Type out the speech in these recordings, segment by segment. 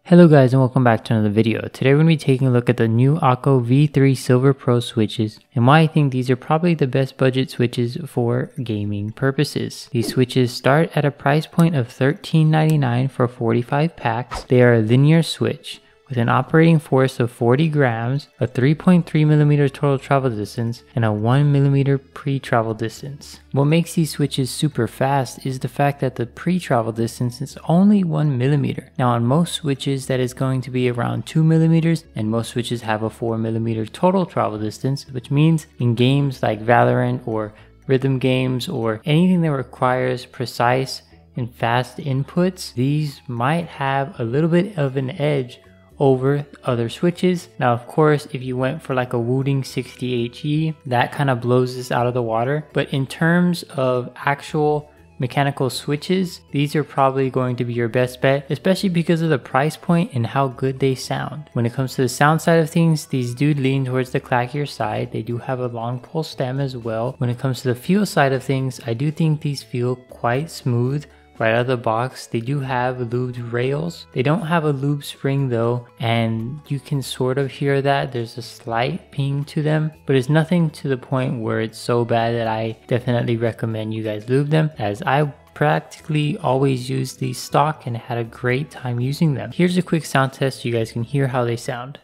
Hello guys and welcome back to another video. Today we're going to be taking a look at the new Akko V3 Silver Pro switches and why I think these are probably the best budget switches for gaming purposes. These switches start at a price point of $13.99 for 45 packs. They are a linear switch with an operating force of 40 grams, a 3.3mm total travel distance, and a 1mm pre-travel distance. What makes these switches super fast is the fact that the pre-travel distance is only 1mm. Now on most switches that is going to be around 2mm, and most switches have a 4mm total travel distance, which means in games like Valorant or rhythm games or anything that requires precise and fast inputs, these might have a little bit of an edge over other switches. Now of course if you went for like a Wooting 60HE, that kind of blows this out of the water, but in terms of actual mechanical switches, these are probably going to be your best bet, especially because of the price point and how good they sound. When it comes to the sound side of things, these do lean towards the clackier side. They do have a long pull stem as well. When it comes to the feel side of things, I do think these feel quite smooth right out of the box. They do have lubed rails. They don't have a lube spring though, and you can sort of hear that. There's a slight ping to them, but it's nothing to the point where it's so bad that I definitely recommend you guys lube them, as I practically always use these stock and had a great time using them. Here's a quick sound test so you guys can hear how they sound.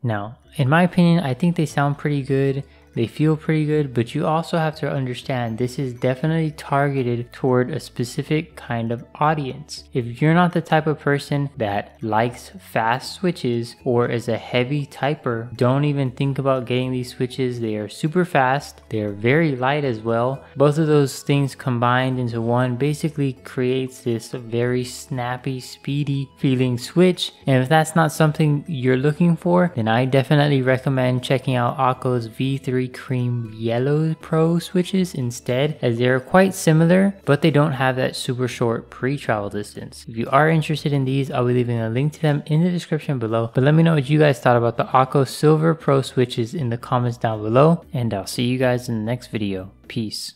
Now, in my opinion, I think they sound pretty good. They feel pretty good, but you also have to understand this is definitely targeted toward a specific kind of audience. If you're not the type of person that likes fast switches or is a heavy typer, don't even think about getting these switches. They are super fast. They are very light as well. Both of those things combined into one basically creates this very snappy, speedy feeling switch. And if that's not something you're looking for, then I definitely recommend checking out Akko's V3 Cream Yellow Pro switches instead, as they're quite similar, but they don't have that super short pre-travel distance. If you are interested in these, I'll be leaving a link to them in the description below. But let me know what you guys thought about the Akko Silver Pro switches in the comments down below, and I'll see you guys in the next video. Peace.